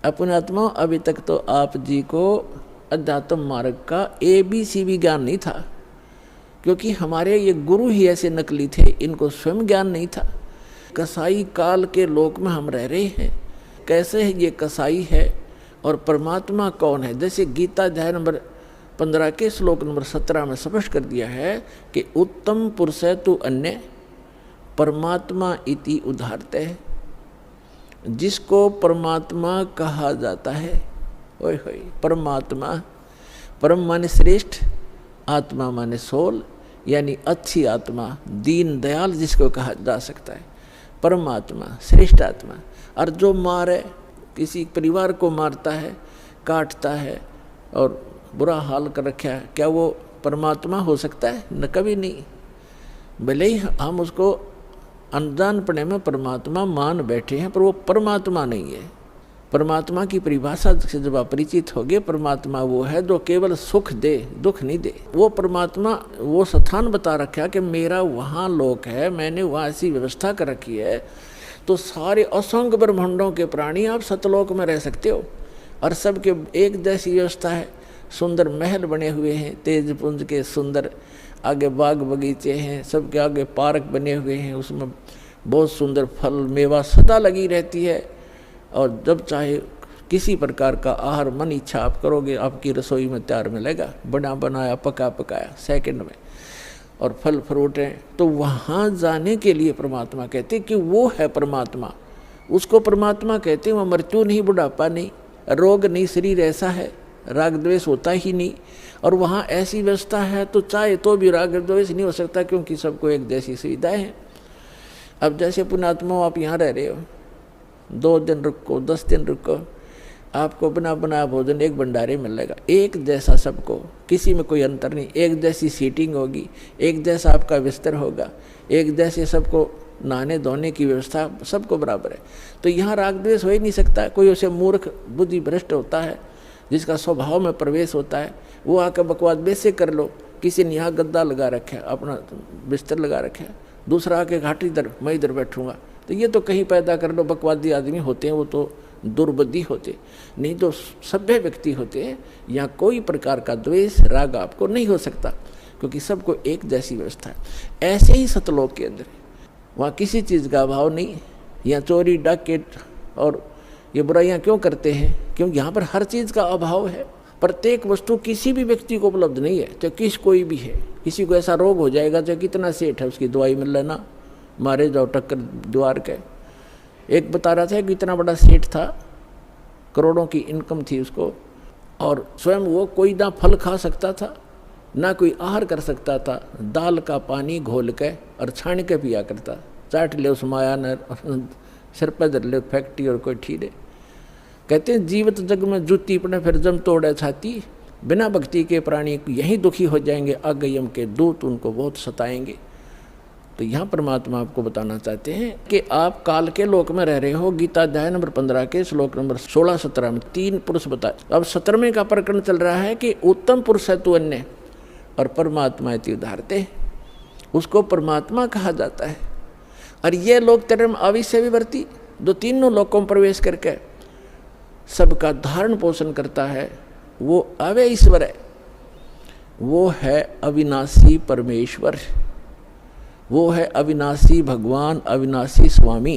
अपने आत्मा अभी तक तो आप जी को अध्यात्म मार्ग का ABC भी ज्ञान नहीं था, क्योंकि हमारे ये गुरु ही ऐसे नकली थे, इनको स्वयं ज्ञान नहीं था। कसाई काल के लोक में हम रह रहे हैं, कैसे ये कसाई है और परमात्मा कौन है। जैसे गीता अध्याय नंबर 15 के श्लोक नंबर 17 में स्पष्ट कर दिया है कि उत्तम पुरुष तु अन्य परमात्मा इति उदाहरते है। जिसको परमात्मा कहा जाता है, ओए होए परमात्मा, परम माने श्रेष्ठ, आत्मा माने सोल, यानी अच्छी आत्मा, दीन दयाल जिसको कहा जा सकता है, परमात्मा श्रेष्ठ आत्मा। और जो मारे, किसी परिवार को मारता है, काटता है और बुरा हाल कर रखा है, क्या वो परमात्मा हो सकता है? न कभी नहीं। भले ही हम उसको अनजानपने में परमात्मा मान बैठे हैं, पर वो परमात्मा नहीं है। परमात्मा की परिभाषा से जब आप परिचित होगे, परमात्मा वो है जो केवल सुख दे, दुख नहीं दे। वो परमात्मा वो स्थान बता रखा कि मेरा वहाँ लोक है, मैंने वहाँ ऐसी व्यवस्था कर रखी है, तो सारे असंख्य ब्रह्मांडों के प्राणी आप सतलोक में रह सकते हो। और सबके एक जैसी व्यवस्था है, सुंदर महल बने हुए हैं, तेज पुंज के सुंदर, आगे बाग बगीचे हैं, सबके आगे पार्क बने हुए हैं, उसमें बहुत सुंदर फल मेवा सदा लगी रहती है। और जब चाहे किसी प्रकार का आहार मन इच्छा आप करोगे, आपकी रसोई में तैयार मिलेगा, बना बनाया पका पकाया सेकंड में, और फल फ्रूट हैं। तो वहाँ जाने के लिए परमात्मा कहते कि वो है परमात्मा, उसको परमात्मा कहते। वह मृत्यु नहीं, बुढ़ापा नहीं, रोग नहीं, शरीर ऐसा है, राग द्वेष होता ही नहीं। और वहाँ ऐसी व्यवस्था है तो चाहे तो भी राग द्वेष नहीं हो सकता, क्योंकि सबको एक जैसी सुविधाएं हैं। अब जैसे पुण्यात्मा आप यहाँ रह रहे हो, 2 दिन रुको, 10 दिन रुको, आपको बना बनाया भोजन एक भंडारे मिलेगा, एक जैसा सबको, किसी में कोई अंतर नहीं, एक जैसी सीटिंग होगी, एक जैसा आपका बिस्तर होगा, एक जैसे सबको नहाने धोने की व्यवस्था सबको बराबर है। तो यहाँ राग द्वेष हो ही नहीं सकता। कोई उसे मूर्ख बुद्धि भ्रष्ट होता है, जिसका स्वभाव में प्रवेश होता है, वो आकर बकवाद वैसे कर लो। किसी ने यहाँ गद्दा लगा रखा है, अपना बिस्तर लगा रखा है, दूसरा आके घाट इधर, मैं इधर बैठूंगा, तो ये तो कहीं पैदा कर लो। बकवादी आदमी होते हैं, वो तो दुर्बुद्धि होते, नहीं तो सभ्य व्यक्ति होते हैं। यहाँ कोई प्रकार का द्वेष राग आपको नहीं हो सकता, क्योंकि सबको एक जैसी व्यवस्था है। ऐसे ही सतलोक के अंदर वहाँ किसी चीज़ का अभाव नहीं। यहाँ चोरी डाकैत और ये बुराइयाँ क्यों करते हैं? क्योंकि यहाँ पर हर चीज़ का अभाव है। प्रत्येक वस्तु किसी भी व्यक्ति को उपलब्ध नहीं है, चाहे किस कोई भी है। किसी को ऐसा रोग हो जाएगा, चाहे कितना सेठ है, उसकी दवाई मिल लेना, मारे जाओ टक्कर द्वार के। एक बता रहा था कि इतना बड़ा सेठ था, करोड़ों की इनकम थी उसको, और स्वयं वो कोई ना फल खा सकता था, ना कोई आहार कर सकता था, दाल का पानी घोल के और छान के पिया करता। चाट ले उस माया ने, सिर पर धर ले फैक्ट्री और कोई ठीरे। कहते हैं जीवित जग में जूती पड़े फिर जम तोड़े छाती, बिना भक्ति के प्राणी यहीं दुखी हो जाएंगे, आगे यम के दूत उनको बहुत सताएंगे। तो यहाँ परमात्मा आपको बताना चाहते हैं कि आप काल के लोक में रह रहे हो। गीता अध्याय नंबर 15 के श्लोक नंबर 16-17 में 3 पुरुष बताए। अब 17वें का प्रकरण चल रहा है कि उत्तम पुरुष है तू अन्य और परमात्मा इति उदाहरते, उसको परमात्मा कहा जाता है। और ये लोक धर्म अविश्य विवर्ती, जो तीनों लोकों में प्रवेश करके सबका धारण पोषण करता है, वो अव्यय ईश्वर है, वो है अविनाशी परमेश्वर, वो है अविनाशी भगवान, अविनाशी स्वामी।